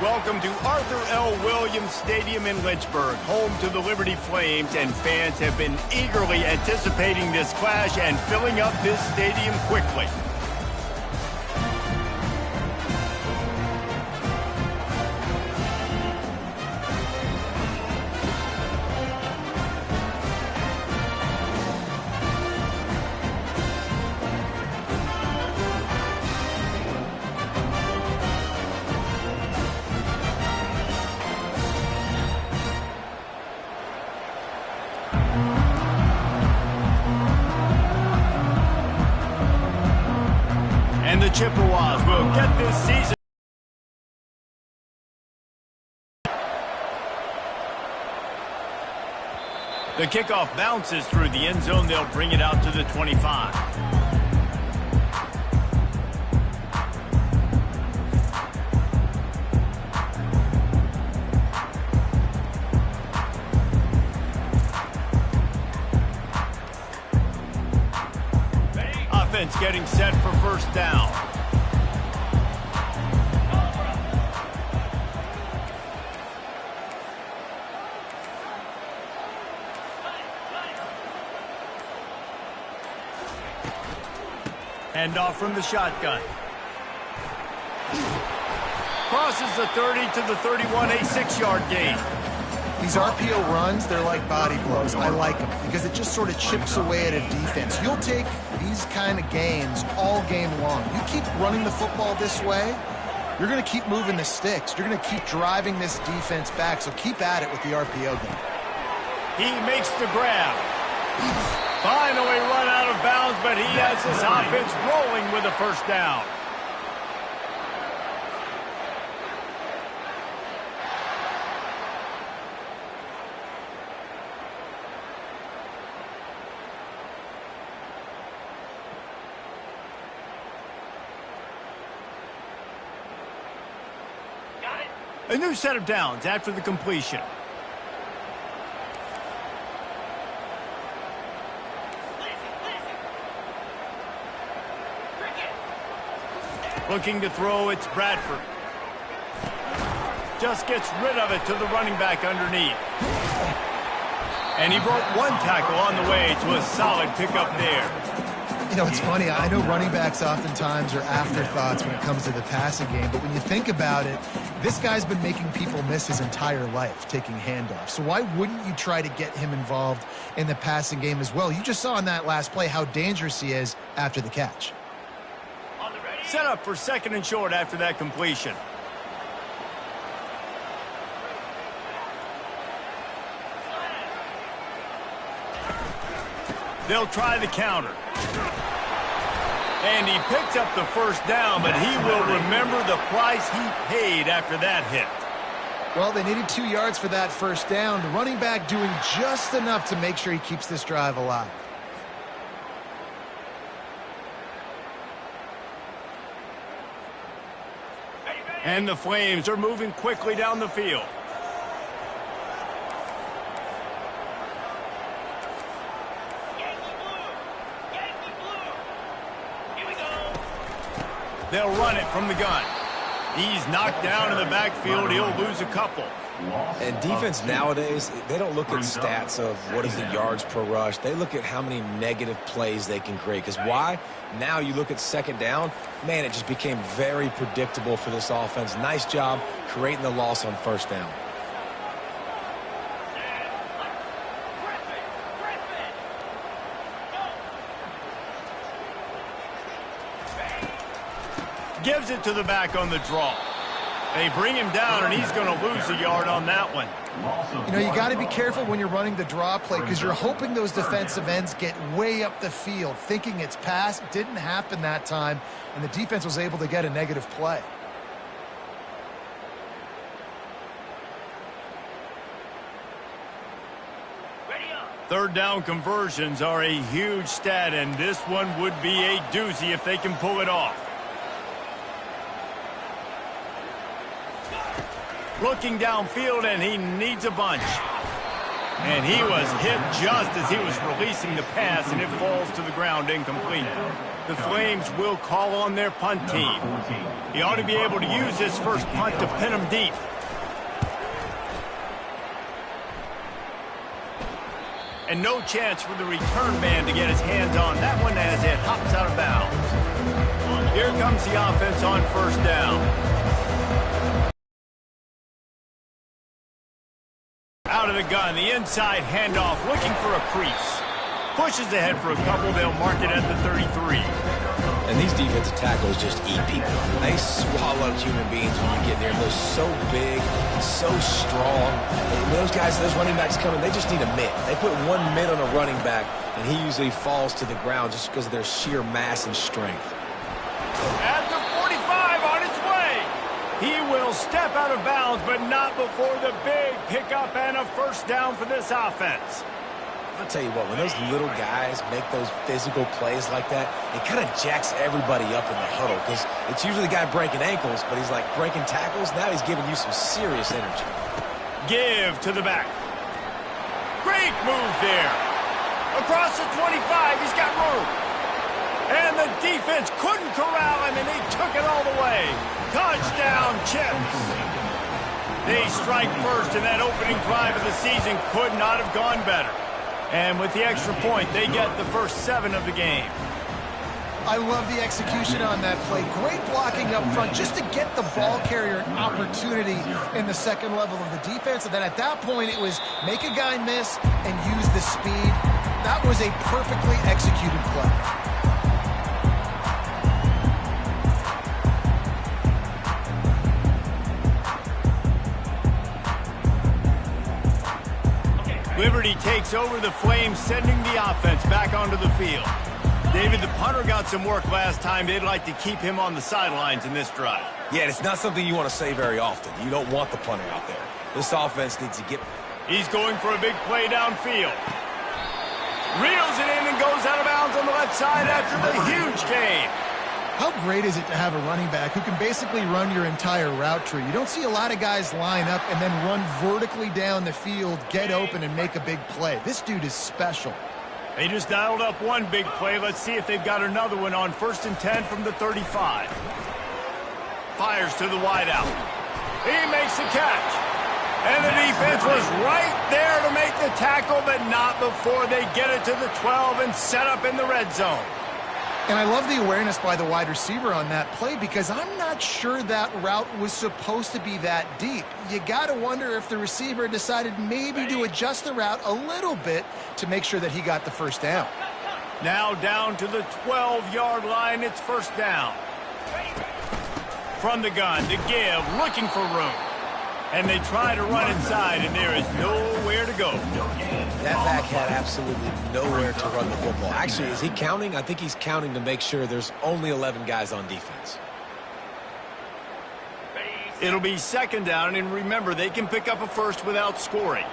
Welcome to Arthur L. Williams Stadium in Lynchburg, home to the Liberty Flames, and fans have been eagerly anticipating this clash and filling up this stadium quickly. And the Chippewas will get this season. The kickoff bounces through the end zone. They'll bring it out to the 25. Offense getting set for first down. Hand off from the shotgun. Crosses the 30 to the 31, a 6-yard gain. These RPO runs, they're like body blows. I like them because it just sort of chips away at a defense. You'll take these kind of gains all game long. You keep running the football this way, you're going to keep moving the sticks. You're going to keep driving this defense back, so keep at it with the RPO game. He makes the grab. Finally run out of bounds, but he has his offense rolling with a first down. A new set of downs after the completion. Looking to throw, it's Bradford. Just gets rid of it to the running back underneath. And he broke one tackle on the way to a solid pickup there. You know, it's funny. I know running backs oftentimes are afterthoughts when it comes to the passing game, but when you think about it, this guy's been making people miss his entire life taking handoffs. So why wouldn't you try to get him involved in the passing game as well? You just saw in that last play how dangerous he is after the catch. Set up for second and short after that completion. They'll try the counter. And he picks up the first down, but he will remember the price he paid after that hit. Well, they needed 2 yards for that first down. The running back doing just enough to make sure he keeps this drive alive. And the Flames are moving quickly down the field. They'll run it from the gun. He's knocked down in the backfield. He'll lose a couple. And defense nowadays, they don't look at stats of what is the yards per rush. They look at how many negative plays they can create. Because why? Now you look at second down, man, it just became very predictable for this offense. Nice job creating the loss on first down. Gives it to the back on the draw. They bring him down, and he's going to lose a yard on that one. You know, you got to be careful when you're running the draw play because you're hoping those defensive ends get way up the field, thinking it's pass. It didn't happen that time, and the defense was able to get a negative play. Third down conversions are a huge stat, and this one would be a doozy if they can pull it off. Looking downfield, and he needs a bunch. And he was hit just as he was releasing the pass, and it falls to the ground incomplete. The Flames will call on their punt team. He ought to be able to use this first punt to pin them deep. And no chance for the return man to get his hands on that one as it hops out of bounds. Here comes the offense on first down. Out of the gun, the inside handoff, looking for a crease. Pushes ahead for a couple, they'll mark it at the 33. And these defensive tackles just eat people. They swallow human beings when you get there. They're so big, so strong. And those guys, those running backs coming, they just need a mitt. They put one mitt on a running back, and he usually falls to the ground just because of their sheer mass and strength. At the 45 on its way. He will step out of bounds, but not before the big pickup and a first down for this offense. I'll tell you what, when those little guys make those physical plays like that, it kind of jacks everybody up in the huddle because it's usually the guy breaking ankles, but he's like breaking tackles. Now he's giving you some serious energy. Give to the back. Great move there. Across the 25, he's got room. And the defense couldn't corral him, and he took it all the way. Touchdown, Chips. They strike first, and that opening drive of the season could not have gone better. And with the extra point, they get the first 7 of the game. I love the execution on that play. Great blocking up front just to get the ball carrier an opportunity in the second level of the defense. And then at that point, it was make a guy miss and use the speed. That was a perfectly executed play. Liberty takes over the Flames, sending the offense back onto the field. David, the punter got some work last time. They'd like to keep him on the sidelines in this drive. Yeah, it's not something you want to say very often. You don't want the punter out there. This offense needs to get... He's going for a big play downfield. Reels it in and goes out of bounds on the left side after the huge gain. How great is it to have a running back who can basically run your entire route tree? You don't see a lot of guys line up and then run vertically down the field, get open, and make a big play. This dude is special. They just dialed up one big play. Let's see if they've got another one on 1st and 10 from the 35. Fires to the wideout. He makes the catch. And the defense was right there to make the tackle, but not before they get it to the 12 and set up in the red zone. And I love the awareness by the wide receiver on that play because I'm not sure that route was supposed to be that deep. You got to wonder if the receiver decided maybe to adjust the route a little bit to make sure that he got the first down. Now down to the 12-yard line, it's first down. From the gun, the give, looking for room. And they try to run inside, and there is nowhere to go. That back had absolutely nowhere to run the football. Actually, is he counting? I think he's counting to make sure there's only 11 guys on defense. It'll be second down, and remember, they can pick up a first without scoring.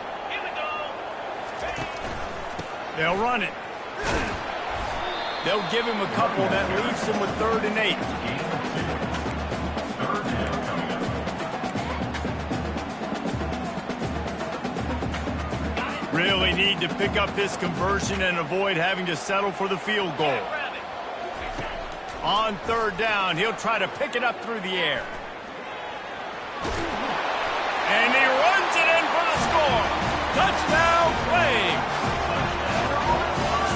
They'll run it. They'll give him a couple. That leaves him with 3rd and 8. Really need to pick up this conversion and avoid having to settle for the field goal. On 3rd down, he'll try to pick it up through the air. And he runs it in for the score. Touchdown, Flames.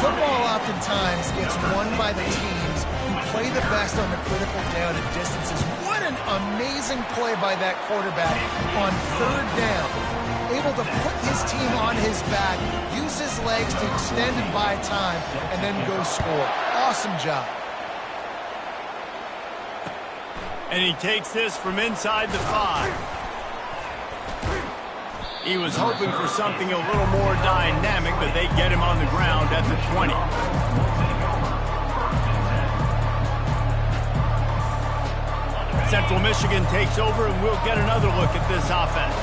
Football oftentimes gets won by the teams who play the best on the critical down and distances. What an amazing play by that quarterback on 3rd down. Able to put his team on his back, use his legs to extend and buy time, and then go score. Awesome job. And he takes this from inside the 5. He was hoping for something a little more dynamic, but they get him on the ground at the 20. Central Michigan takes over, and we'll get another look at this offense.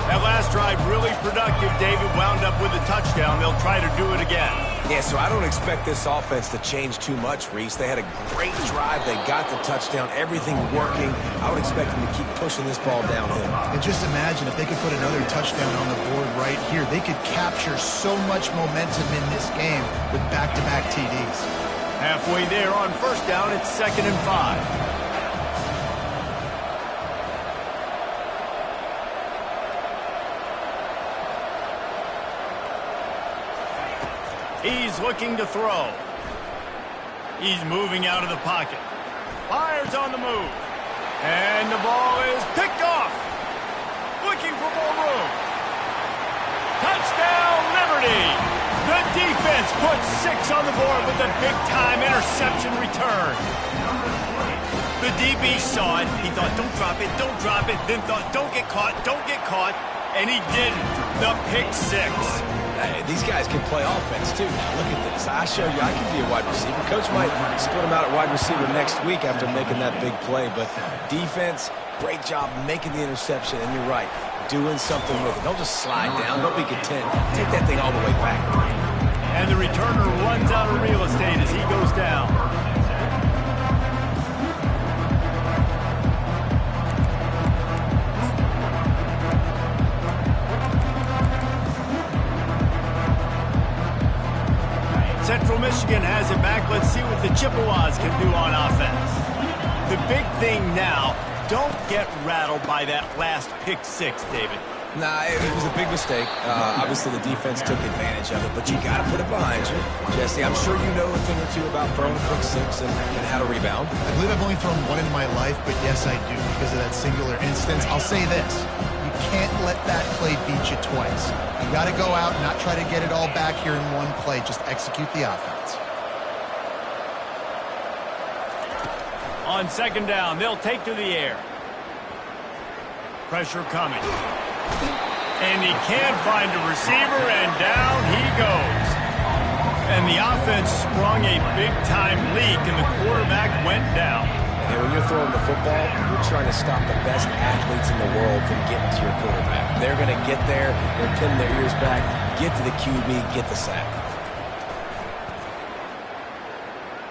That last drive really productive. David wound up with a touchdown. They'll try to do it again. Yeah, so I don't expect this offense to change too much, Reese. They had a great drive. They got the touchdown. Everything working. I would expect them to keep pushing this ball downhill. And just imagine if they could put another touchdown on the board right here. They could capture so much momentum in this game with back-to-back TDs. Halfway there on first down, it's 2nd and 5. He's looking to throw. He's moving out of the pocket. Fires on the move. And the ball is picked off. Looking for more room. Touchdown, Liberty! The defense puts 6 on the board with a big-time interception return. The DB saw it. He thought, don't drop it, don't drop it. Then thought, don't get caught, don't get caught. And he didn't. The pick 6. Hey, these guys can play offense, too. Now, look at this. I showed you I can be a wide receiver. Coach might split him out at wide receiver next week after making that big play. But defense, great job making the interception. And you're right, doing something with it. Don't just slide down. Don't be content. Take that thing all the way back. And the returner runs out of real estate as he goes down. Central Michigan has it back. Let's see what the Chippewas can do on offense. The big thing now, don't get rattled by that last pick 6, David. Nah, it was a big mistake. Obviously, the defense took advantage of it, but you got to put it behind you. Jesse, I'm sure you know a thing or two about throwing a pick 6 and how to rebound. I believe I've only thrown one in my life, but yes, I do because of that singular instance. I'll say this. You can't let that play beat you twice. You got to go out and not try to get it all back here in one play. Just execute the offense. On 2nd down, they'll take to the air. Pressure coming. And he can't find a receiver, and down he goes. And the offense sprung a big-time leak, and the quarterback went down. And when you're throwing the football, you're trying to stop the best athletes in the world from getting to your quarterback. They're going to get there. They're pinning their ears back, get to the QB, get the sack.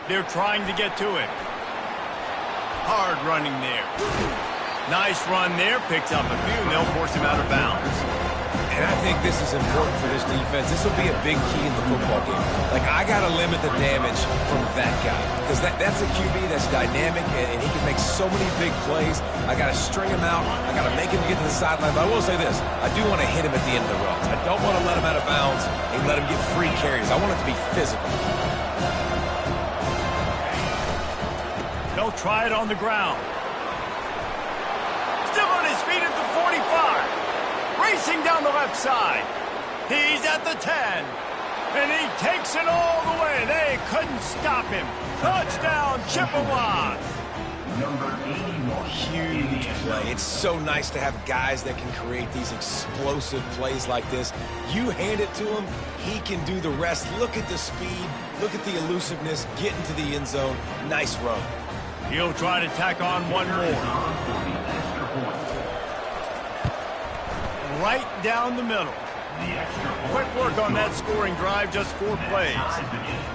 They're trying to get to it. Hard running there. Nice run there. Picks up a few, and they'll force him out of bounds. And I think this is important for this defense. This will be a big key in the football game. Like, I got to limit the damage from that guy. Because that's a QB that's dynamic, and he can make so many big plays. I got to string him out. I got to make him get to the sideline. But I will say this. I do want to hit him at the end of the runs. I don't want to let him out of bounds and let him get free carries. I want it to be physical. They'll try it on the ground. Still on his feet at the 45. Racing down the left side. He's at the 10. And he takes it all the way. They couldn't stop him. Touchdown, Chippewas. Huge play. It's so nice to have guys that can create these explosive plays like this. You hand it to him, he can do the rest. Look at the speed. Look at the elusiveness. Get into the end zone. Nice run. He'll try to tack on one more. Right down the middle. Quick work on that scoring drive, just 4 plays.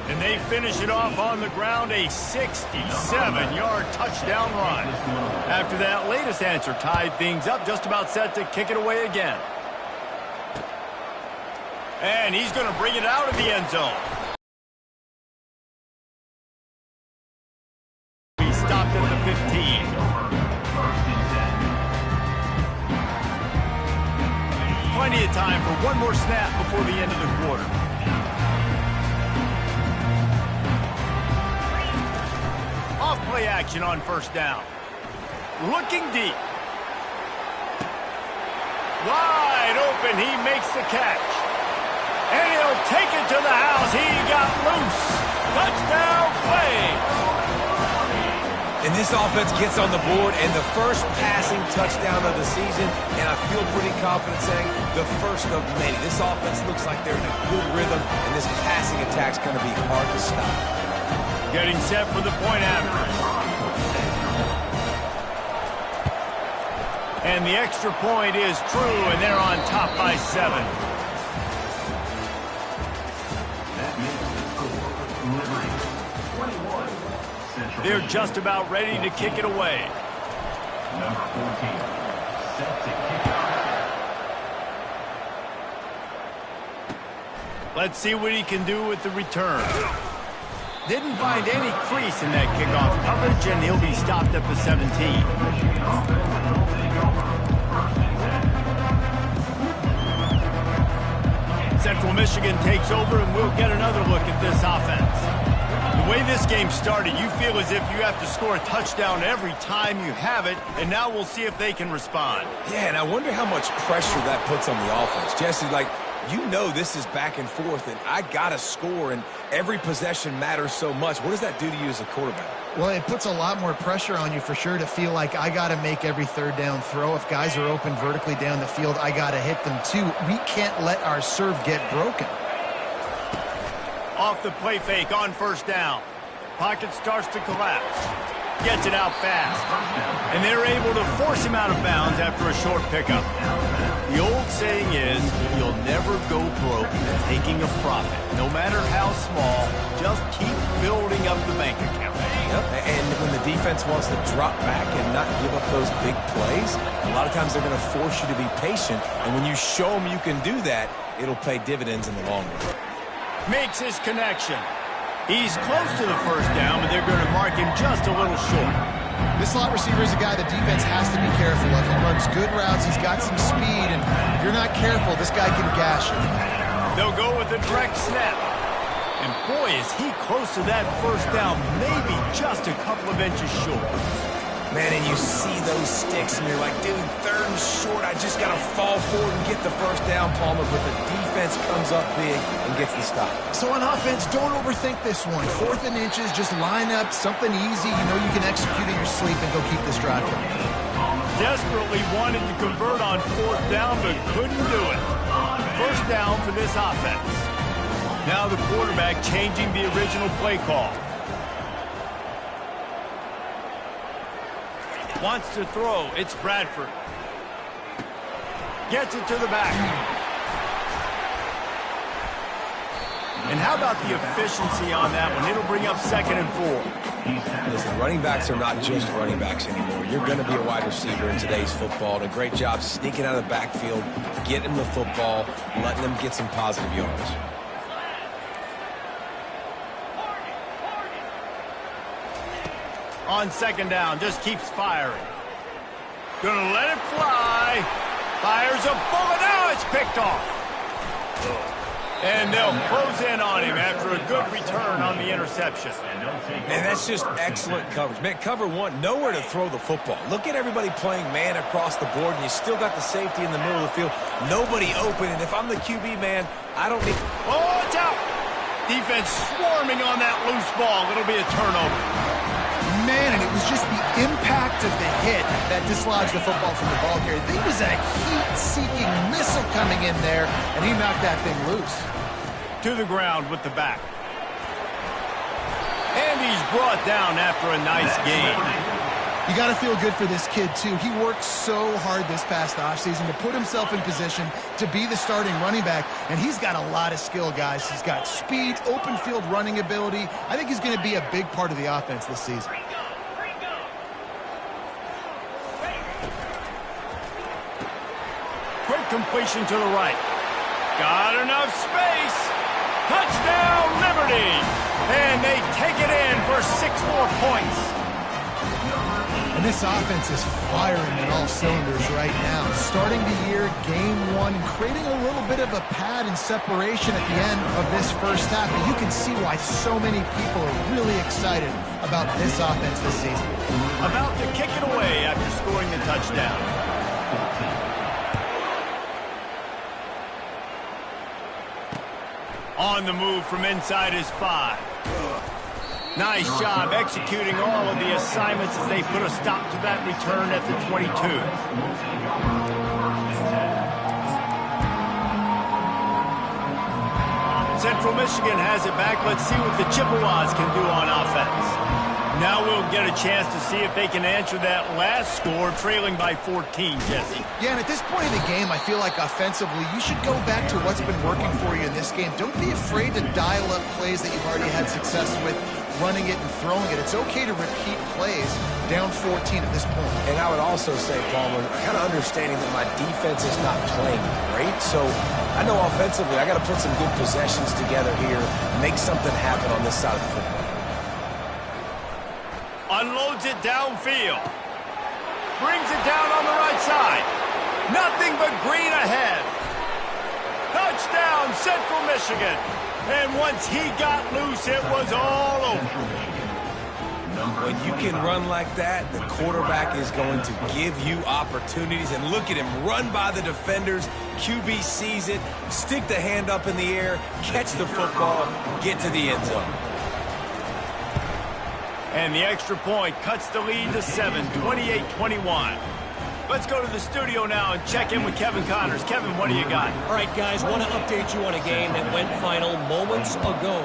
And they finish it off on the ground, a 67-yard touchdown run. After that latest answer tied things up, just about set to kick it away again. And he's going to bring it out of the end zone. He stopped at the 15. Plenty of time for one more snap before the end of the quarter. Off play action on first down. Looking deep. Wide open, he makes the catch. And he'll take it to the house. He got loose. Touchdown play. And this offense gets on the board, and the first passing touchdown of the season, and I feel pretty confident saying the first of many. This offense looks like they're in a good rhythm, and this passing attack's going to be hard to stop. Getting set for the point after. And the extra point is true, and they're on top by 7. They're just about ready to kick it away. Number 14, set to kick off. Let's see what he can do with the return. Didn't find any crease in that kickoff coverage, and he'll be stopped at the 17. Central Michigan takes over, and we'll get another look at this offense. The way this game started, you feel as if you have to score a touchdown every time you have it, and now we'll see if they can respond. Yeah, and I wonder how much pressure that puts on the offense. Jesse, like, you know this is back and forth, and I got to score, and every possession matters so much. What does that do to you as a quarterback? Well, it puts a lot more pressure on you for sure to feel like I got to make every third down throw. If guys are open vertically down the field, I got to hit them too. We can't let our serve get broken. Off the play fake on first down. Pocket starts to collapse. Gets it out fast. And they're able to force him out of bounds after a short pickup. The old saying is, you'll never go broke taking a profit. No matter how small, just keep building up the bank account. Yep. And when the defense wants to drop back and not give up those big plays, a lot of times they're going to force you to be patient. And when you show them you can do that, it'll pay dividends in the long run. Makes his connection. He's close to the first down, but they're going to mark him just a little short. This slot receiver is a guy the defense has to be careful of. He runs good routes, he's got some speed, and if you're not careful, this guy can gash you. They'll go with a direct snap. And boy, is he close to that first down, maybe just a couple of inches short. Man, and you see those sticks, and you're like, dude, third and short, I just got to fall forward and get the first down, Palmer, but the defense comes up big and gets the stop. So on offense, don't overthink this one. 4th and inches, just line up something easy you know you can execute in your sleep and go keep this drive going. Desperately wanted to convert on 4th down, but couldn't do it. First down for this offense. Now the quarterback changing the original play call. Wants to throw. It's Bradford. Gets it to the back. And how about the efficiency on that one? It'll bring up 2nd and 4. Listen, running backs are not just running backs anymore. You're going to be a wide receiver in today's football. And a great job sneaking out of the backfield, getting the football, letting them get some positive yards. On 2nd down, just keeps firing. Gonna let it fly. Fires a bullet. Now it's picked off. And they'll close in on him after a good return on the interception. And that's just excellent coverage. Man, cover one, nowhere to throw the football. Look at everybody playing man across the board, and you still got the safety in the middle of the field. Nobody open, and if I'm the QB, man, I don't need... Oh, it's out. Defense swarming on that loose ball. It'll be a turnover. Man, and it was just the impact of the hit that dislodged the football from the ball carrier. There was a heat-seeking missile coming in there, and he knocked that thing loose. To the ground with the back. And he's brought down after a nice game. You got to feel good for this kid, too. He worked so hard this past offseason to put himself in position to be the starting running back, and he's got a lot of skill, guys. He's got speed, open field running ability. I think he's going to be a big part of the offense this season. Quick completion to the right. Got enough space. Touchdown, Liberty. And they take it in for 6 more points. And this offense is firing on all cylinders right now. Starting the year, game 1, creating a little bit of a pad and separation at the end of this first half. But you can see why so many people are really excited about this offense this season. About to kick it away after scoring the touchdown. On the move from inside his 5. Nice job executing all of the assignments as they put a stop to that return at the 22. Central Michigan has it back. Let's see what the Chippewas can do on offense. Now we'll get a chance to see if they can answer that last score, trailing by 14, Jesse. Yeah, and at this point in the game, I feel like offensively, you should go back to what's been working for you in this game. Don't be afraid to dial up plays that you've already had success with, running it and throwing it. It's okay to repeat plays down 14 at this point. And I would also say, Palmer, kind of understanding that my defense is not playing great, so I know offensively I got to put some good possessions together here, make something happen on this side of the football. Unloads it downfield. Brings it down on the right side. Nothing but green ahead. Touchdown, Central Michigan. And once he got loose, it was all over. When you can run like that, the quarterback is going to give you opportunities. And look at him run by the defenders. QB sees it, stick the hand up in the air, catch the football, get to the end zone. And the extra point cuts the lead to 7, 28-21. Let's go to the studio now and check in with Kevin Connors. Kevin, what do you got? All right, guys, want to update you on a game that went final moments ago.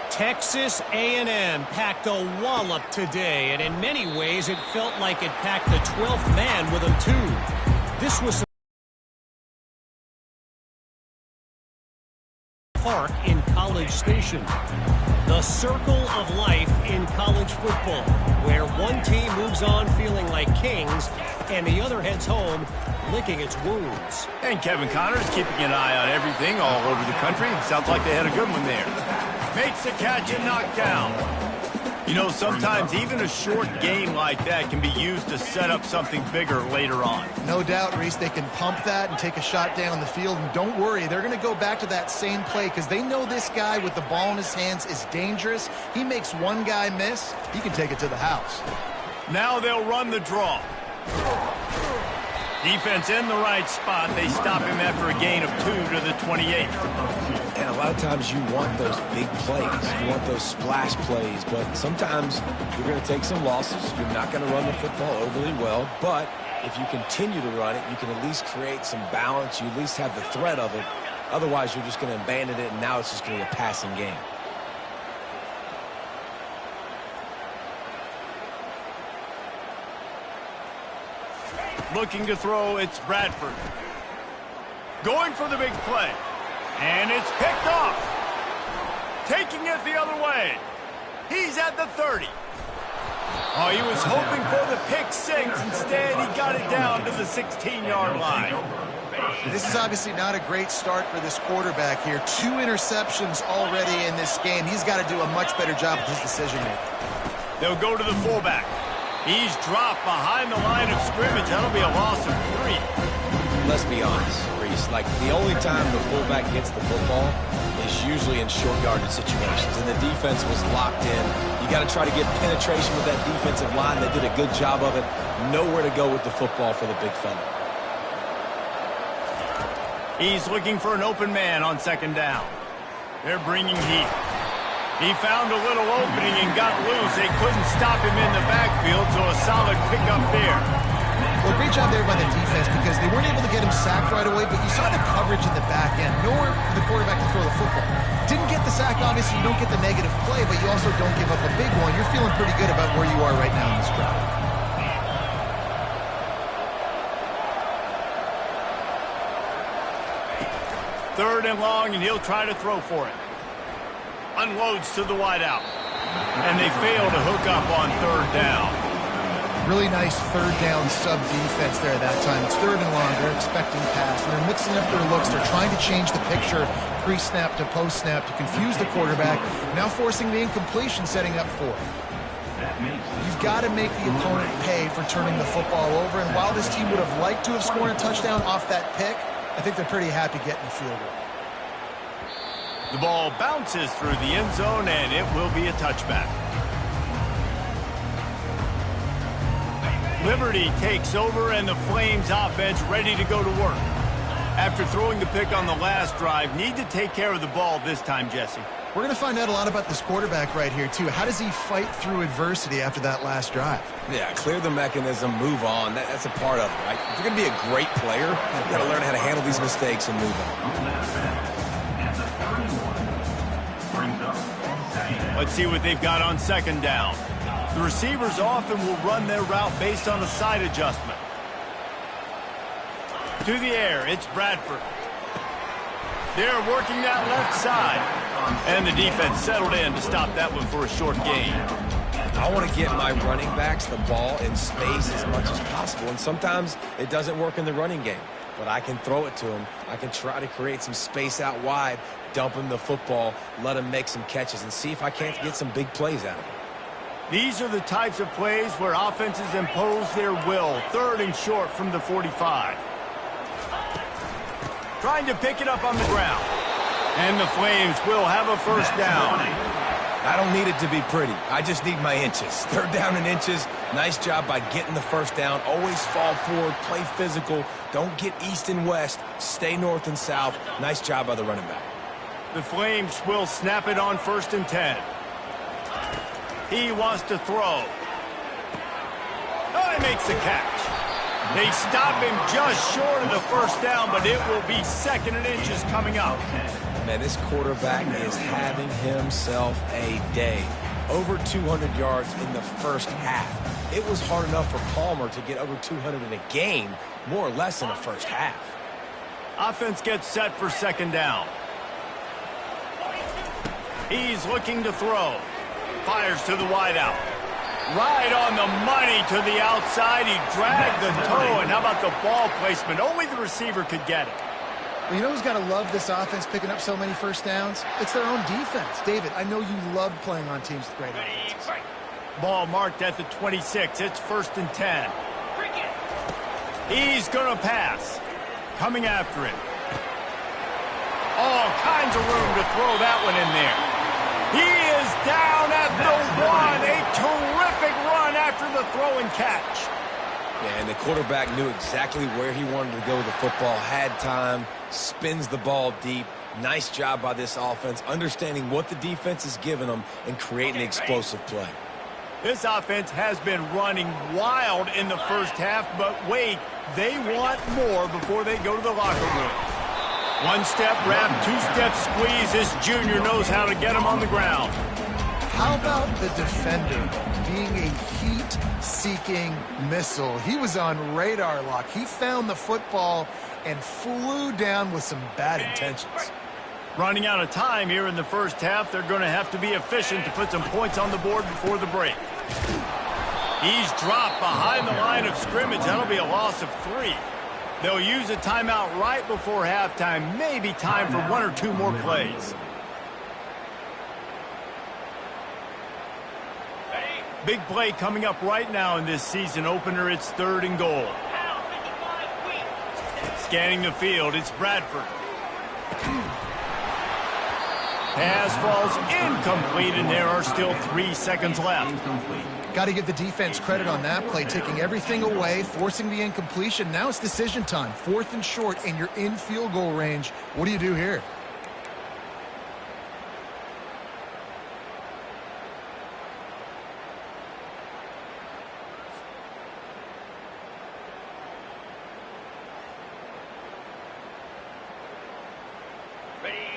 Texas A&M packed a wallop today, and in many ways it felt like it packed the 12th man with them, too. This was Park in College Station. The circle of life in college football, where one team moves on feeling like kings and the other heads home licking its wounds. And Kevin Connors keeping an eye on everything all over the country. Sounds like they had a good one there. Makes the catch and knocked down. You know, sometimes even a short game like that can be used to set up something bigger later on. No doubt, Reese, they can pump that and take a shot down the field. And don't worry, they're going to go back to that same play because they know this guy with the ball in his hands is dangerous. He makes one guy miss, he can take it to the house. Now they'll run the draw. Defense in the right spot. They stop him after a gain of 2 to the 28. And a lot of times you want those big plays. You want those splash plays. But sometimes you're going to take some losses. You're not going to run the football overly well. But if you continue to run it, you can at least create some balance. You at least have the threat of it. Otherwise, you're just going to abandon it, and now it's just going to be a passing game. Looking to throw, it's Bradford. Going for the big play. And it's picked off. Taking it the other way. He's at the 30. Oh, he was hoping for the pick six. Instead, he got it down to the 16-yard line. This is obviously not a great start for this quarterback here. 2 interceptions already in this game. He's got to do a much better job with his decision-making. They'll go to the fullback. He's dropped behind the line of scrimmage. That'll be a loss of 3. Let's be honest, Reese. Like, the only time the fullback gets the football is usually in short yardage situations, and the defense was locked in. You got to try to get penetration with that defensive line. They did a good job of it. Nowhere to go with the football for the big fella. He's looking for an open man on second down. They're bringing heat. He found a little opening and got loose. They couldn't stop him in the backfield, so a solid pickup there. Well, great job there by the defense because they weren't able to get him sacked right away, but you saw the coverage in the back end. Nowhere for the quarterback to throw the football. Didn't get the sack, obviously. You don't get the negative play, but you also don't give up a big one. You're feeling pretty good about where you are right now in this drive. Third and long, and he'll try to throw for it. Unloads to the wideout. And they fail to hook up on third down. Really nice third down sub defense there that time. It's third and long. They're expecting pass. And they're mixing up their looks. They're trying to change the picture pre-snap to post-snap to confuse the quarterback. Now forcing the incompletion, setting up for it. You've got to make the opponent pay for turning the football over. And while this team would have liked to have scored a touchdown off that pick, I think they're pretty happy getting the field goal. The ball bounces through the end zone, and it will be a touchback. Liberty takes over, and the Flames offense ready to go to work. After throwing the pick on the last drive, need to take care of the ball this time, Jesse. We're going to find out a lot about this quarterback right here, too. How does he fight through adversity after that last drive? Yeah, clear the mechanism, move on. That's a part of it, right? If you're going to be a great player, you've got to learn how to handle these mistakes and move on. Let's see what they've got on second down. The receivers often will run their route based on a side adjustment. To the air, it's Bradford. They're working that left side. And the defense settled in to stop that one for a short gain. I want to get my running backs the ball in space as much as possible. And sometimes it doesn't work in the running game. But I can throw it to him. I can try to create some space out wide, dump him the football, let him make some catches, and see if I can't get some big plays out of him. These are the types of plays where offenses impose their will. 3rd and short from the 45. Trying to pick it up on the ground. And the Flames will have a first down. I don't need it to be pretty. I just need my inches. 3rd down in inches. Nice job by getting the first down. Always fall forward, play physical. Don't get east and west. Stay north and south. Nice job by the running back. The Flames will snap it on 1st and 10. He wants to throw. Oh, he makes the catch. They stop him just short of the first down, but it will be 2nd and inches coming up. Man, this quarterback is having himself a day. Over 200 yards in the first half. It was hard enough for Palmer to get over 200 in a game, more or less in the first half. Offense gets set for 2nd down. He's looking to throw. Fires to the wideout. Right on the money to the outside. He dragged the toe, and how about the ball placement? Only the receiver could get it. Well, you know who's got to love this offense picking up so many first downs? It's their own defense. David, I know you love playing on teams with great offenses. Ball marked at the 26. It's 1st and 10. He's going to pass. Coming after it. All kinds of room to throw that one in there. He is down at the 1. A terrific run after the throw and catch. Yeah, and the quarterback knew exactly where he wanted to go with the football, had time, spins the ball deep. Nice job by this offense, understanding what the defense is giving them and creating explosive play. This offense has been running wild in the first half, but wait, they want more before they go to the locker room. 1-step wrap, 2-step squeeze. This junior knows how to get him on the ground. How about the defender being a heat-seeking missile? He was on radar lock. He found the football and flew down with some bad intentions. Running out of time here in the first half. They're going to have to be efficient to put some points on the board before the break. He's dropped behind the line of scrimmage. That'll be a loss of 3. They'll use a timeout right before halftime. Maybe time for 1 or 2 more plays. Big play coming up right now in this season opener. It's 3rd and goal. Scanning the field, it's Bradford. Pass falls incomplete, and there are still 3 seconds left. Got to give the defense credit on that play, taking everything away, forcing the incompletion. Now it's decision time. 4th and short, and you're in field goal range. What do you do here?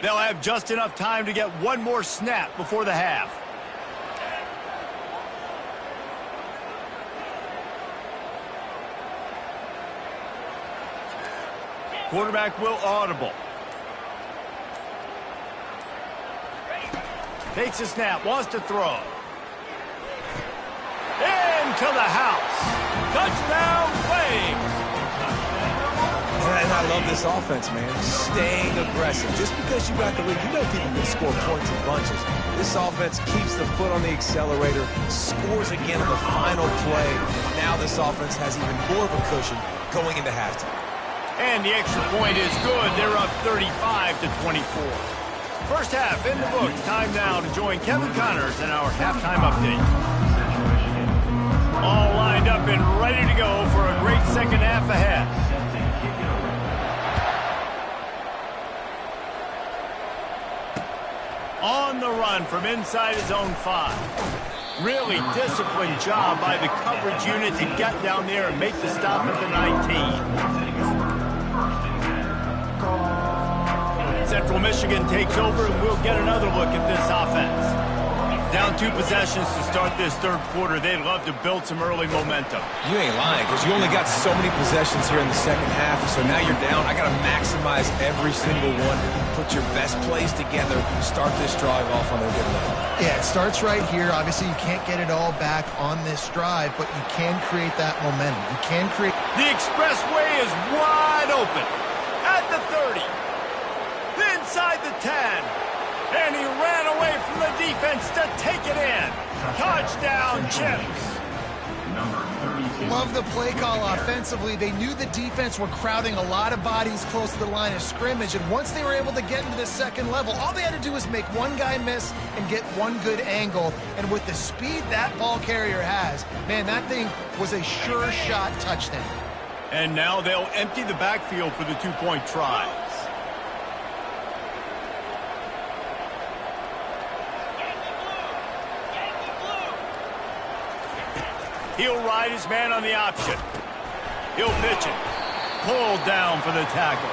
They'll have just enough time to get 1 more snap before the half. Quarterback will audible. Takes a snap, wants to throw. Into the house. Touchdown, Flames. And I love this offense, man. Staying aggressive. Just because you got the lead, you know people can score points in bunches. This offense keeps the foot on the accelerator, scores again on the final play. Now this offense has even more of a cushion going into halftime. And the extra point is good. They're up 35-24. First half in the books. Time now to join Kevin Connors in our halftime update. All lined up and ready to go for a great second half ahead. On the run from inside his own 5. Really disciplined job by the coverage unit to get down there and make the stop at the 19. Central Michigan takes over, and we'll get another look at this offense. Down 2 possessions to start this 3rd quarter. They'd love to build some early momentum. You ain't lying, because you only got so many possessions here in the second half, so now you're down. I got to maximize every single one. Put your best plays together. Start this drive off on a good level. Yeah, it starts right here. Obviously, you can't get it all back on this drive, but you can create that momentum. You can create... The expressway is wide open. At the 30. Inside the 10. And he ran away from the the defense to take it in. Touchdown, Chips. Number 32. Love the play call offensively. They knew the defense were crowding a lot of bodies close to the line of scrimmage, and once they were able to get into the second level, all they had to do was make one guy miss and get one good angle. And with the speed that ball carrier has, man, that thing was a sure shot touchdown. And now they'll empty the backfield for the two-point try. He'll ride his man on the option. He'll pitch it. Pulled down for the tackle.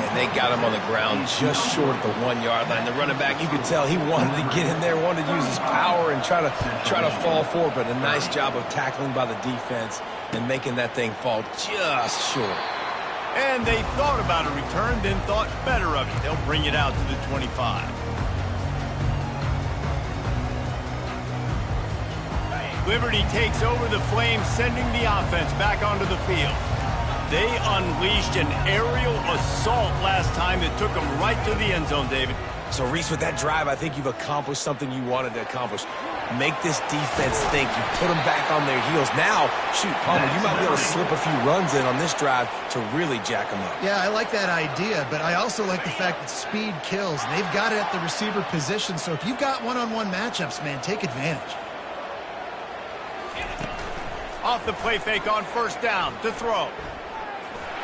And they got him on the ground just short of the 1 yard line. The running back, you could tell he wanted to get in there, wanted to use his power and try to fall forward, but a nice job of tackling by the defense and making that thing fall just short. And they thought about a return, then thought better of it. They'll bring it out to the 25. Liberty takes over the Flames, sending the offense back onto the field. They unleashed an aerial assault last time that took them right to the end zone, David. So, Reese, with that drive, I think you've accomplished something you wanted to accomplish. Make this defense think. You put them back on their heels. Now, shoot, Palmer, you might be able to slip a few runs in on this drive to really jack them up. Yeah, I like that idea, but I also like the fact that speed kills, and they've got it at the receiver position, so if you've got one-on-one matchups, man, take advantage. Off the play fake on first down to throw.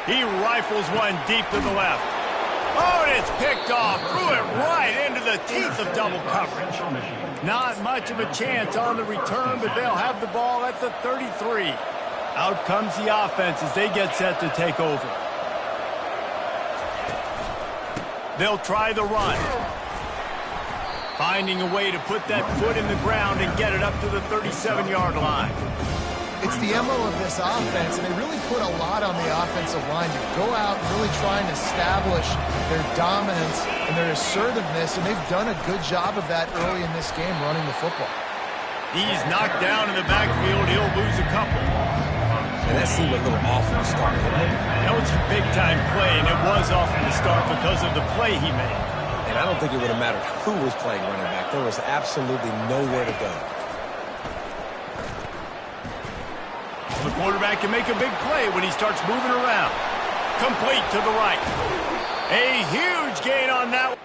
He rifles one deep to the left. Oh, and it's picked off. Threw it right into the teeth of double coverage. Not much of a chance on the return, but they'll have the ball at the 33. Out comes the offense as they get set to take over. They'll try the run. Finding a way to put that foot in the ground and get it up to the 37-yard line. It's the MO of this offense, and they really put a lot on the offensive line to go out and really try and establish their dominance and their assertiveness, and they've done a good job of that early in this game running the football. He's knocked down in the backfield. He'll lose a couple. And that seemed a little off from the start, didn't it? That was a big-time play, and it was off from the start because of the play he made. And I don't think it would have mattered who was playing running back. There was absolutely nowhere to go. The quarterback can make a big play when he starts moving around. Complete to the right. A huge gain on that.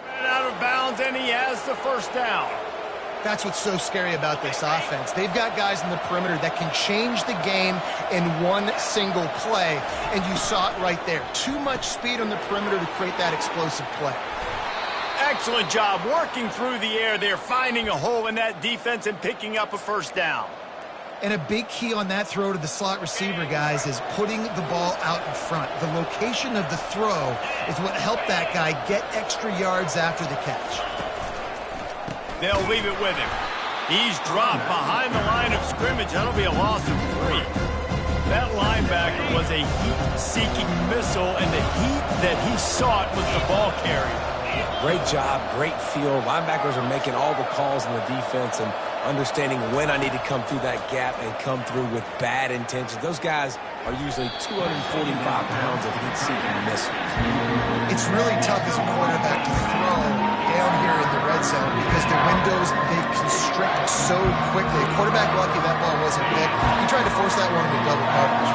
And out of bounds, and he has the first down. That's what's so scary about this offense. They've got guys in the perimeter that can change the game in one single play, and you saw it right there. Too much speed on the perimeter to create that explosive play. Excellent job working through the air there, finding a hole in that defense and picking up a first down. And a big key on that throw to the slot receiver, guys, is putting the ball out in front. The location of the throw is what helped that guy get extra yards after the catch. They'll leave it with him. He's dropped behind the line of scrimmage. That'll be a loss of 3. That linebacker was a heat-seeking missile, and the heat that he sought was the ball carrier. Great job, great feel. Linebackers are making all the calls in the defense and understanding when I need to come through that gap and come through with bad intentions. Those guys are usually 245 pounds of heat-seeking missiles. It's really tough as a quarterback to throw down here in the red zone because the windows, they constrict so quickly. A quarterback lucky that ball wasn't picked. He tried to force that one into double coverage.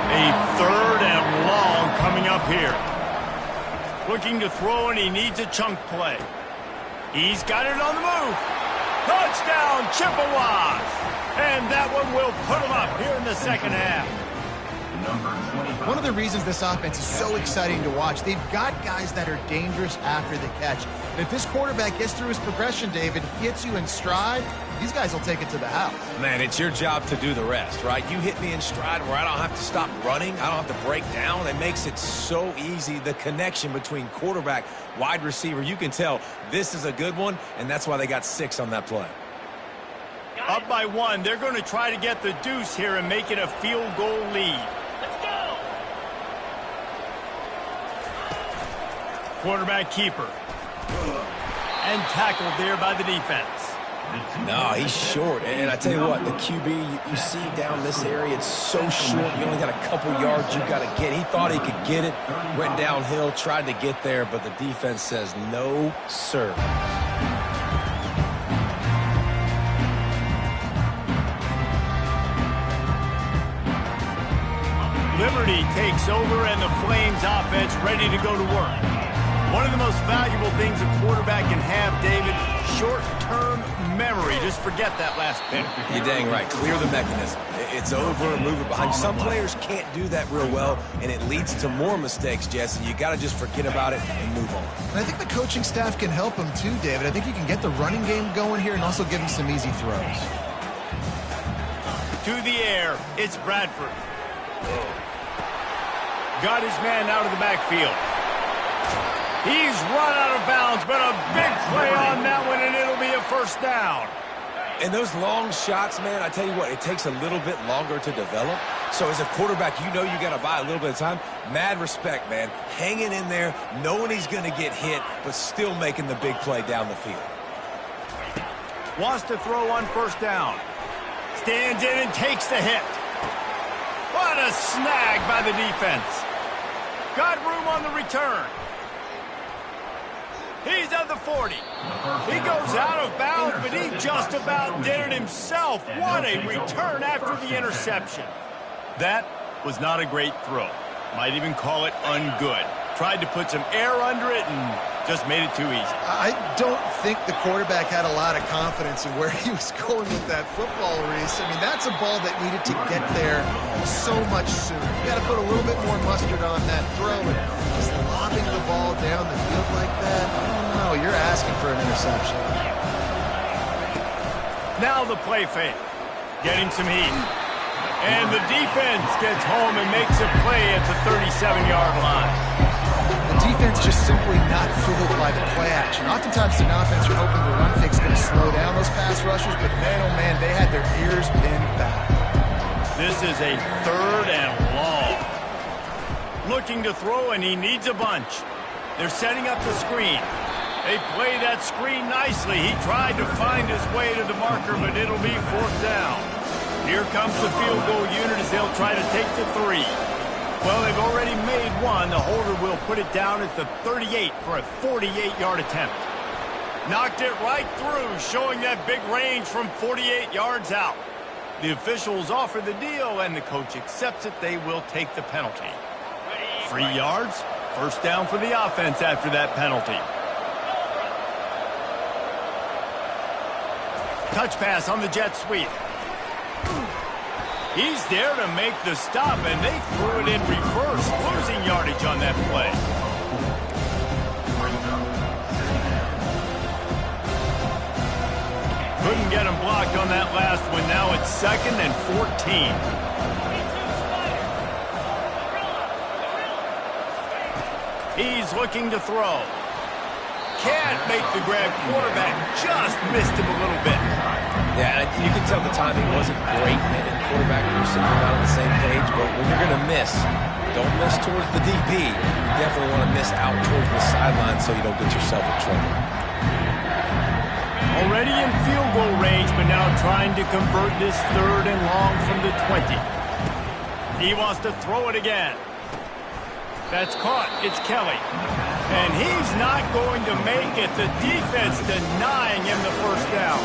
A 3rd and long coming up here. Looking to throw, and he needs a chunk play. He's got it on the move. Touchdown, Chippewas. And that one will put him up here in the second half. One of the reasons this offense is so exciting to watch, they've got guys that are dangerous after the catch. And if this quarterback gets through his progression, David, gets you in stride, these guys will take it to the house. Man, it's your job to do the rest, right? You hit me in stride where I don't have to stop running. I don't have to break down. It makes it so easy. The connection between quarterback, wide receiver, you can tell this is a good one, and that's why they got 6 on that play. Up by 1. They're going to try to get the deuce here and make it a field goal lead. Let's go. Quarterback keeper. And tackled there by the defense. No, he's short. And I tell you what, the QB, you see down this area, it's so short. You only got a couple yards you got to get. He thought he could get it, went downhill, tried to get there, but the defense says no, sir. Liberty takes over, and the Flames offense ready to go to work. One of the most valuable things a quarterback can have, David, short-term memory. Just forget that last pick. You're dang right. Clear the mechanism. It's over, move it behind you. Some players can't do that real well, and it leads to more mistakes, Jesse. You got to just forget about it and move on. And I think the coaching staff can help him too, David. I think you can get the running game going here and also give him some easy throws. To the air, it's Bradford. Got his man out of the backfield. He's run out of bounds, but a big play on that one, and it'll be a first down. And those long shots, man, I tell you what, it takes a little bit longer to develop. So as a quarterback, you know you got to buy a little bit of time. Mad respect, man. Hanging in there, knowing he's going to get hit, but still making the big play down the field. Wants to throw on first down. Stands in and takes the hit. What a snag by the defense. Got room on the return. He's at the 40. He goes out of bounds, but he just about did it himself. What a return after the interception. That was not a great throw. Might even call it ungood. Tried to put some air under it and just made it too easy. I don't think the quarterback had a lot of confidence in where he was going with that football, Reese. I mean, that's a ball that needed to get there so much sooner. You got to put a little bit more mustard on that throw, and just lobbing the ball down the field like that, I don't know. You're asking for an interception. Now the play fake. Getting some heat. And the defense gets home and makes a play at the 37-yard line. The defense just simply not fooled by the play action. Oftentimes, an offense, you're hoping the run fake's going to slow down those pass rushers, but man, oh man, they had their ears pinned back. This is a third and long. Looking to throw, and he needs a bunch. They're setting up the screen. They play that screen nicely. He tried to find his way to the marker, but it'll be fourth down. Here comes the field goal unit as they'll try to take the 3. Well, they've already made one. The holder will put it down at the 38 for a 48-yard attempt. Knocked it right through, showing that big range from 48 yards out. The officials offer the deal, and the coach accepts it. They will take the penalty. 3 yards, first down for the offense after that penalty. Touch pass on the jet sweep. He's there to make the stop, and they threw it in reverse, losing yardage on that play. Couldn't get him blocked on that last one. Now it's 2nd and 14. He's looking to throw. Can't make the grab. Quarterback just missed him a little bit. Yeah, you can tell the timing wasn't great, and quarterback and receiver not on the same page, but when you're going to miss, don't miss towards the DP. You definitely want to miss out towards the sideline so you don't get yourself in trouble. Already in field goal range, but now trying to convert this third and long from the 20. He wants to throw it again. That's caught. It's Kelly. And he's not going to make it. The defense denying him the first down.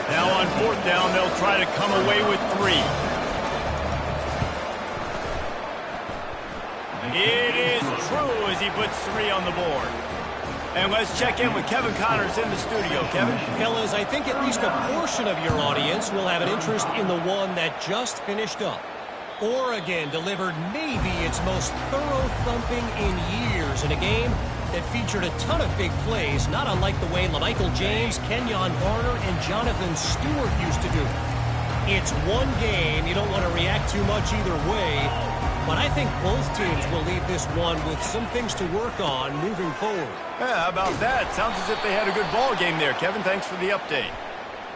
Now on fourth down, they'll try to come away with 3. It is true as he puts 3 on the board. And let's check in with Kevin Connors in the studio. Kevin? Fellas, I think at least a portion of your audience will have an interest in the one that just finished up. Oregon delivered maybe its most thorough thumping in years in a game that featured a ton of big plays, not unlike the way LaMichael James, Kenyon Barner, and Jonathan Stewart used to do. It's one game. You don't want to react too much either way, but I think both teams will leave this one with some things to work on moving forward. Yeah, how about that? Sounds as if they had a good ball game there. Kevin, thanks for the update.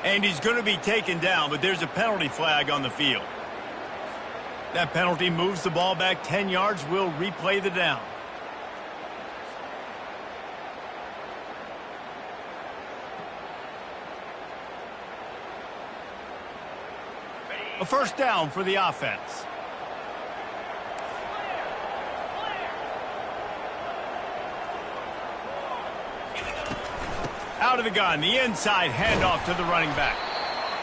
And he's going to be taken down, but there's a penalty flag on the field. That penalty moves the ball back 10 yards. We'll replay the down. A first down for the offense. Out of the gun, the inside handoff to the running back.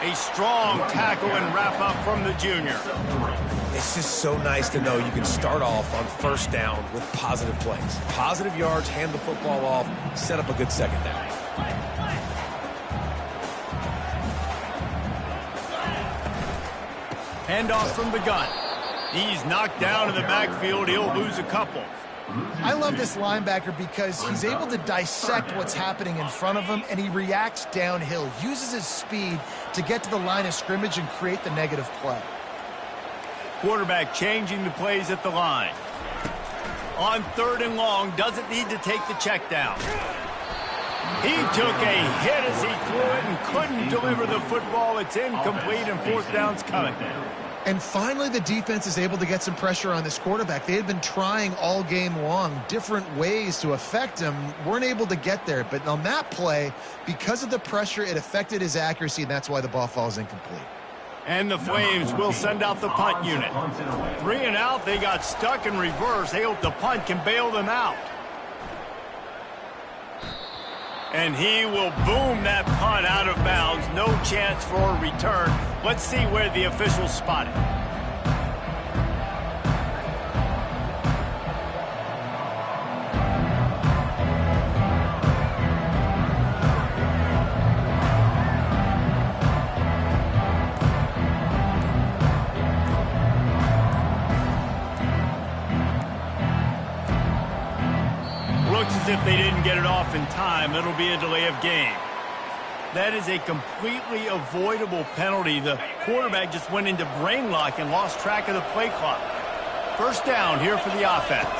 A strong tackle and wrap-up from the junior. It's just so nice to know you can start off on first down with positive plays. Positive yards, hand the football off, set up a good second down. Handoff from the gun. He's knocked down in the backfield. He'll lose a couple. I love this linebacker because he's able to dissect what's happening in front of him, and he reacts downhill, uses his speed to get to the line of scrimmage and create the negative play. Quarterback changing the plays at the line. On 3rd and long, doesn't need to take the check down. He took a hit as he threw it and couldn't deliver the football. It's incomplete, and 4th down's coming. And finally, the defense is able to get some pressure on this quarterback. They had been trying all game long different ways to affect him, weren't able to get there. But on that play, because of the pressure, it affected his accuracy, and that's why the ball falls incomplete. And the Flames will send out the punt unit. 3 and out, they got stuck in reverse. They hope the punt can bail them out. And he will boom that punt out of bounds. No chance for a return. Let's see where the officials spot it. Looks as if they didn't get it off in time. It'll be a delay of game. That is a completely avoidable penalty. The quarterback just went into brain lock and lost track of the play clock. First down here for the offense.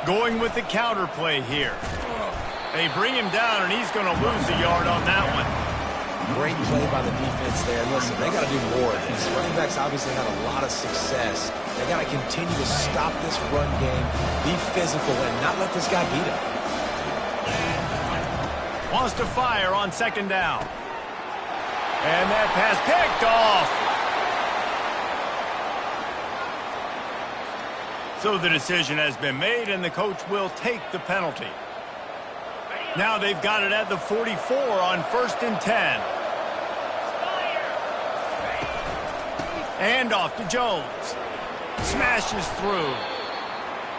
Going with the counter play here. They bring him down, and he's going to lose a yard on that one. Great play by the defense there. Listen, they got to do more of this. Running backs obviously had a lot of success. They got to continue to stop this run game, be physical, and not let this guy beat him. Wants to fire on 2nd down. And that pass picked off. So the decision has been made, and the coach will take the penalty. Now they've got it at the 44 on 1st and 10. And off to Jones. Smashes through.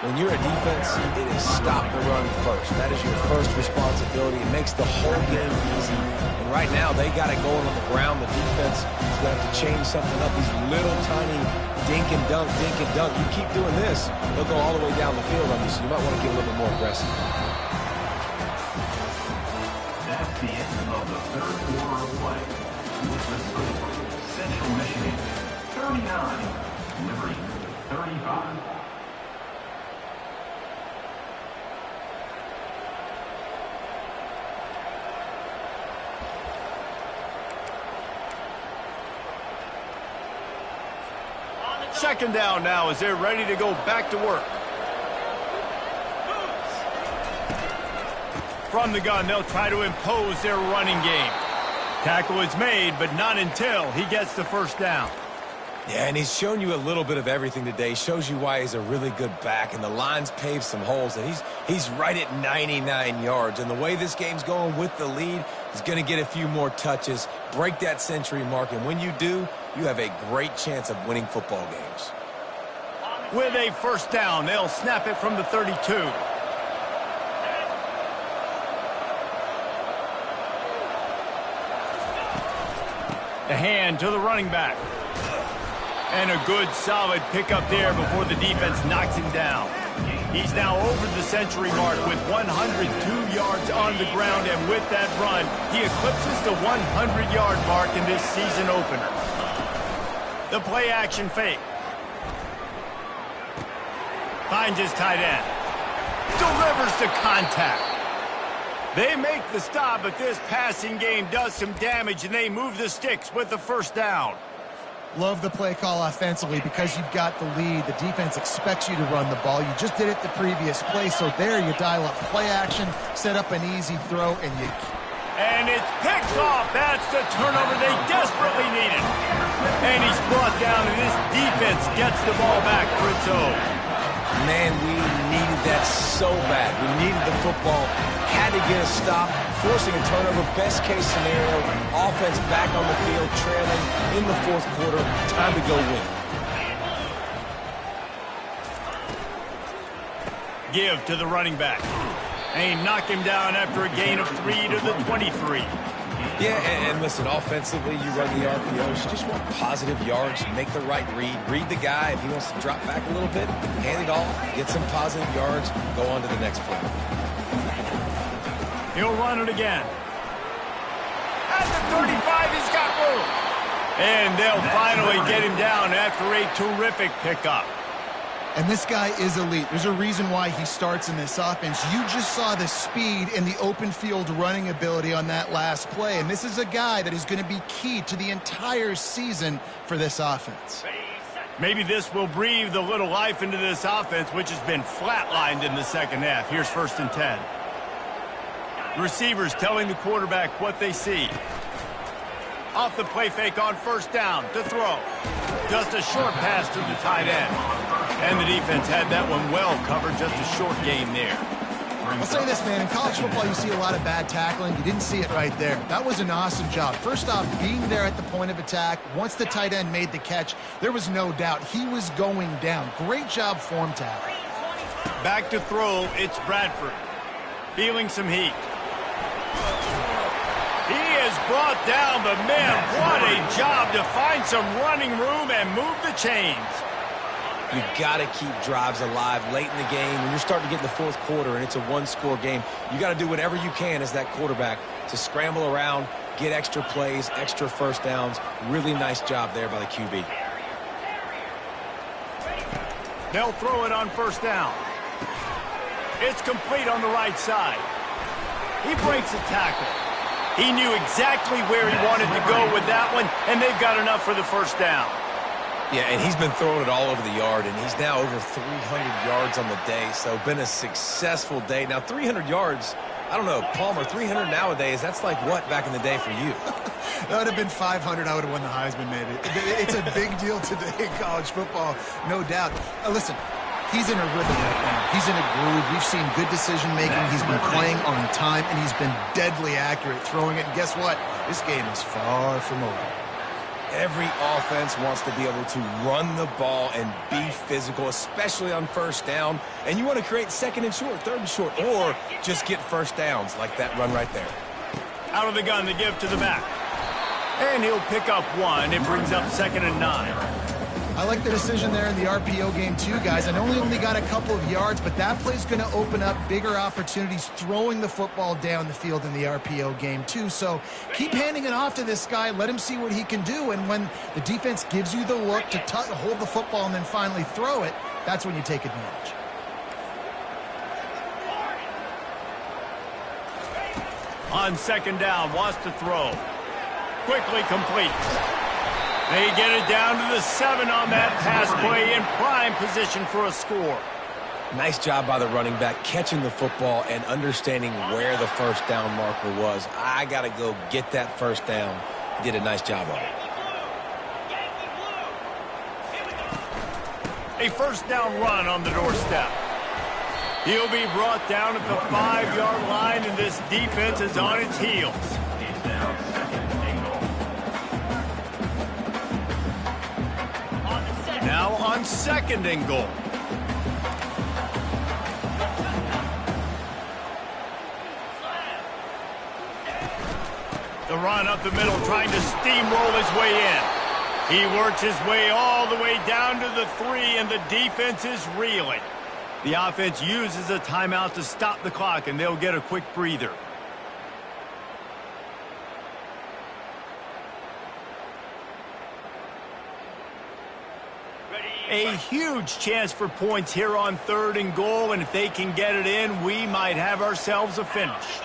When you're a defense, it is stop the run first. That is your first responsibility. It makes the whole game easy. And right now, they got it going on the ground. The defense is going to have to change something up. These little tiny dink and dunk, dink and dunk. You keep doing this, they'll go all the way down the field on you, so you might want to get a little bit more aggressive. That's the end of the 3rd quarter of play. With the score, Central Michigan 39, Liberty 35. Second down now as they're ready to go back to work. From the gun, they'll try to impose their running game. Tackle is made, but not until he gets the first down. Yeah, and he's shown you a little bit of everything today. Shows you why he's a really good back, and the line's paved some holes, and he's right at 99 yards. And the way this game's going with the lead, he's going to get a few more touches, break that century mark, and when you do, you have a great chance of winning football games. With a first down, they'll snap it from the 32. The hand to the running back. And a good solid pickup there before the defense knocks him down. He's now over the century mark with 102 yards on the ground, and with that run, he eclipses the 100-yard mark in this season opener. The play action fake. Finds his tight end. Delivers the contact. They make the stop, but this passing game does some damage, and they move the sticks with the first down. Love the play call offensively because you've got the lead. The defense expects you to run the ball. You just did it the previous play, so there you dial up play action, set up an easy throw, and you... And it's picked off. That's the turnover they desperately needed. And he's brought down, and this defense gets the ball back for its own. Man, we needed that so bad. We needed the football. Had to get a stop, forcing a turnover. Best case scenario, offense back on the field, trailing in the fourth quarter. Time to go win. Give to the running back. And he knocked him down after a gain of 3 to the 23. Yeah, and listen, offensively, you run the RPOs. You just want positive yards, make the right read. Read the guy. If he wants to drop back a little bit, hand it off, get some positive yards, go on to the next play. He'll run it again. At the 35, he's got room. And they'll finally get him down after a terrific pickup. And this guy is elite. There's a reason why he starts in this offense. You just saw the speed and the open field running ability on that last play. And this is a guy that is going to be key to the entire season for this offense. Maybe this will breathe a little life into this offense, which has been flatlined in the second half. Here's 1st and 10. The receivers telling the quarterback what they see. Off the play fake on 1st down to throw. Just a short pass to the tight end. And the defense had that one well covered, just a short gain there. I'll say this, man. In college football, you see a lot of bad tackling. You didn't see it right there. That was an awesome job. First off, being there at the point of attack. Once the tight end made the catch, there was no doubt he was going down. Great job form tackle. Back to throw, it's Bradford. Feeling some heat. He has brought down the man. What a job to find some running room and move the chains. You got to keep drives alive late in the game. When you're starting to get in the fourth quarter and it's a one-score game, you got to do whatever you can as that quarterback to scramble around, get extra plays, extra first downs. Really nice job there by the QB. They'll throw it on 1st down. It's complete on the right side. He breaks a tackle. He knew exactly where he wanted to go with that one, and they've got enough for the 1st down. Yeah, and he's been throwing it all over the yard, and he's now over 300 yards on the day, so been a successful day. Now, 300 yards, I don't know, Palmer, 300 nowadays, that's like what back in the day for you? That would have been 500. I would have won the Heisman, maybe. It's a big deal today in college football, no doubt. Listen, he's in a rhythm right now. He's in a groove. We've seen good decision-making. He's been playing on time, and he's been deadly accurate throwing it. And guess what? This game is far from over. Every offense wants to be able to run the ball and be physical, especially on 1st down. And you want to create 2nd and short, 3rd and short, or just get 1st downs like that run right there. Out of the gun to give to the back. And he'll pick up 1. It brings up 2nd and 9. I like the decision there in the RPO game too, guys. I know he only got a couple of yards, but that play's going to open up bigger opportunities throwing the football down the field in the RPO game too. So keep handing it off to this guy. Let him see what he can do. And when the defense gives you the look to hold the football and then finally throw it, that's when you take advantage. On 2nd down, wants to throw. Quickly completes. They get it down to the 7 on that pass play in prime position for a score. Nice job by the running back catching the football and understanding where the 1st down marker was. I got to go get that 1st down. He did a nice job on it. A 1st down run on the doorstep. He'll be brought down at the 5-yard line, and this defense is on its heels. He's down 2nd and goal. Now on 2nd and goal. The run up the middle, trying to steamroll his way in. He works his way all the way down to the 3, and the defense is reeling. The offense uses a timeout to stop the clock, and they'll get a quick breather. A huge chance for points here on 3rd and goal, and if they can get it in, we might have ourselves a finish.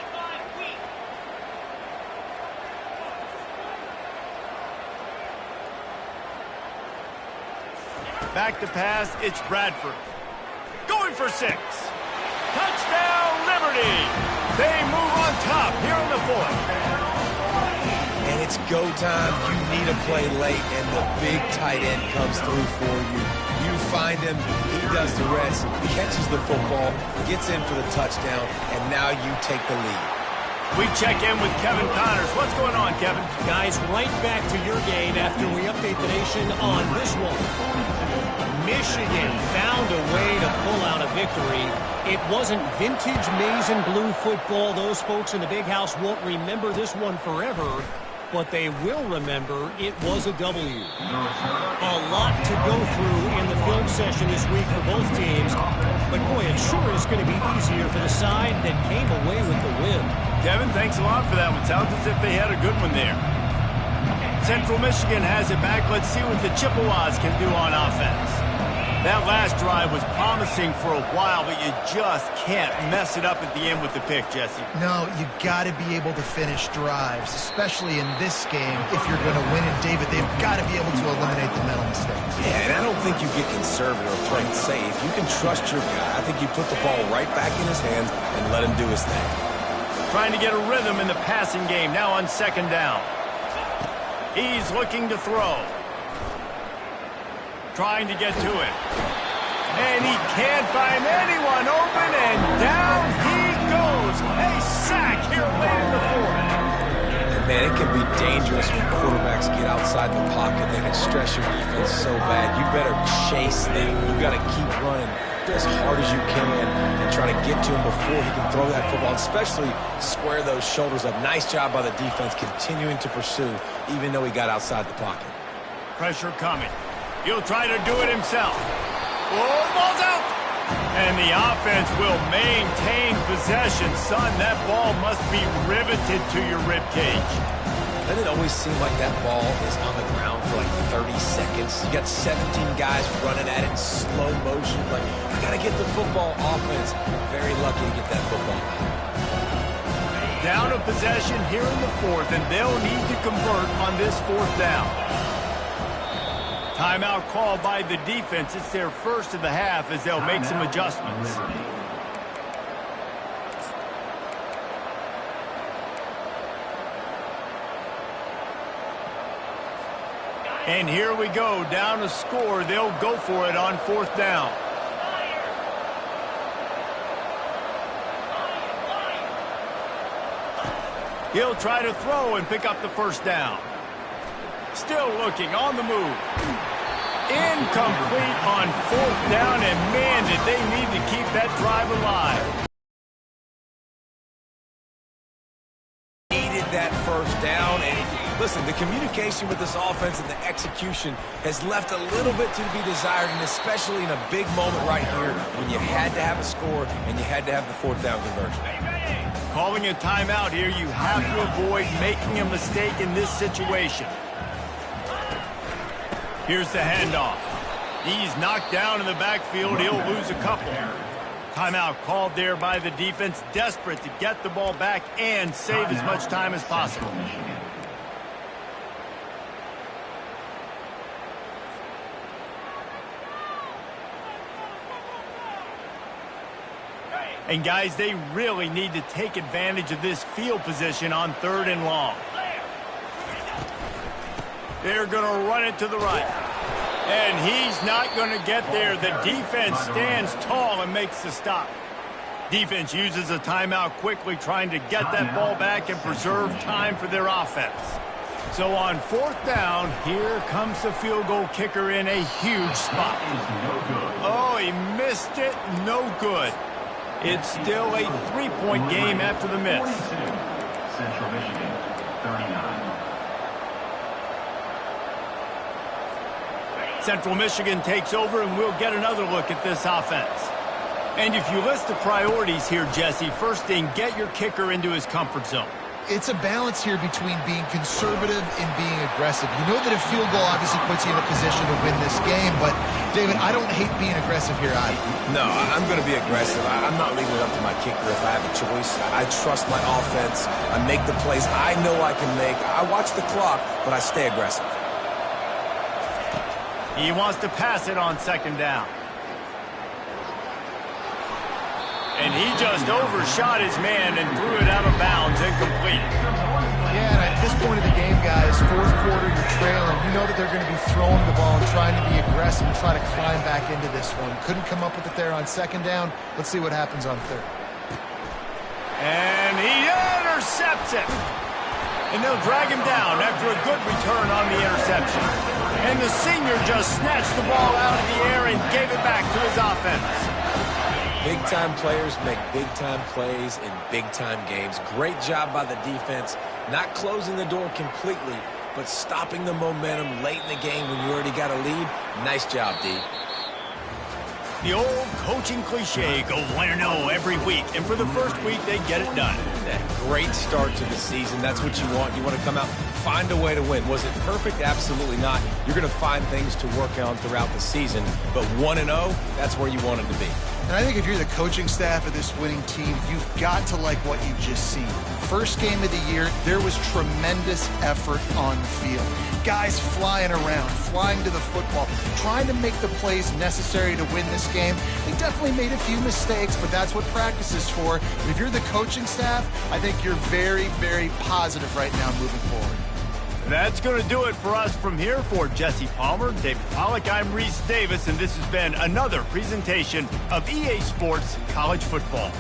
Back to pass, it's Bradford. Going for 6. Touchdown, Liberty! They move on top here in the 4th. And it's go time. You need a play late, and the big tight end comes through for you. You find him, he does the rest, catches the football, gets in for the touchdown, and now you take the lead. We check in with Kevin Connors. What's going on, Kevin? Guys, right back to your game after we update the nation on this one. Michigan found a way to pull out a victory. It wasn't vintage maize and blue football. Those folks in the big house won't remember this one forever, but they will remember it was a W. A lot to go through in the film session this week for both teams, but boy, it sure is going to be easier for the side that came away with the win. Kevin, thanks a lot for that one. Sounds as if they had a good one there. Central Michigan has it back. Let's see what the Chippewas can do on offense. That last drive was promising for a while, but you just can't mess it up at the end with the pick, Jesse. No, you got to be able to finish drives, especially in this game. If you're going to win it, David, they've got to be able to eliminate the mental mistakes. Yeah, and I don't think you get conservative or play it safe. You can trust your guy. I think you put the ball right back in his hands and let him do his thing. Trying to get a rhythm in the passing game, now on second down. He's looking to throw. Trying to get to it. And he can't find anyone open, and down he goes. A sack here late in the fourth. And man, it can be dangerous when quarterbacks get outside the pocket. They can stress your defense so bad. You better chase them. You got to keep running as hard as you can and try to get to him before he can throw that football, especially square those shoulders up. Nice job by the defense continuing to pursue, even though he got outside the pocket. Pressure coming. He'll try to do it himself. Oh, ball's out! And the offense will maintain possession. Son, that ball must be riveted to your ribcage. Doesn't it always seem like that ball is on the ground for like 30 seconds? You got 17 guys running at it in slow motion. Like, you got to get the football. Offense very lucky to get that football out. Down a possession here in the fourth, and they'll need to convert on this fourth down. Timeout called by the defense. It's their first of the half as they'll make some adjustments. And here we go, down a score. They'll go for it on fourth down. He'll try to throw and pick up the first down. Still looking on the move. Incomplete on fourth down, and man, did they need to keep that drive alive. Needed that first down, and listen, the communication with this offense and the execution has left a little bit to be desired, and especially in a big moment right here when you had to have a score and you had to have the fourth down conversion. Calling a timeout here, you have to avoid making a mistake in this situation. Here's the handoff. He's knocked down in the backfield. He'll lose a couple. Timeout called there by the defense, desperate to get the ball back and save as much time as possible. And guys, they really need to take advantage of this field position on third and long. They're going to run it to the right. And he's not going to get there. The defense stands tall and makes the stop. Defense uses a timeout quickly, trying to get that ball back and preserve time for their offense. So on fourth down, here comes the field goal kicker in a huge spot. Oh, he missed it. No good. It's still a three-point game after the miss. Central Michigan, 39. Central Michigan takes over, and we'll get another look at this offense. And if you list the priorities here, Jesse, first thing, get your kicker into his comfort zone. It's a balance here between being conservative and being aggressive. You know that a field goal obviously puts you in a position to win this game, but, David, I don't hate being aggressive here either. No, I'm going to be aggressive. I'm not leaving it up to my kicker if I have a choice. I trust my offense. I make the plays I know I can make. I watch the clock, but I stay aggressive. He wants to pass it on second down. And he just overshot his man and threw it out of bounds, incomplete. Yeah, and at this point of the game, guys, fourth quarter, you're trailing. You know that they're going to be throwing the ball and trying to be aggressive and try to climb back into this one. Couldn't come up with it there on second down. Let's see what happens on third. And he intercepts it. And they'll drag him down after a good return on the interception. And the senior just snatched the ball out of the air and gave it back to his offense. Big-time players make big-time plays in big-time games. Great job by the defense, not closing the door completely, but stopping the momentum late in the game when you already got a lead. Nice job, D. The old coaching cliche, go 1-0 every week, and for the first week, they get it done. That great start to the season, that's what you want. You want to come out, find a way to win. Was it perfect? Absolutely not. You're going to find things to work on throughout the season, but 1-0, that's where you want it to be. And I think if you're the coaching staff of this winning team, you've got to like what you've just seen. First game of the year, there was tremendous effort on the field. Guys flying around, flying to the football, trying to make the plays necessary to win this game. They definitely made a few mistakes, but that's what practice is for. But if you're the coaching staff, I think you're very, very positive right now moving forward. That's going to do it for us from here. For Jesse Palmer, David Pollack, I'm Reese Davis, and this has been another presentation of EA Sports College Football.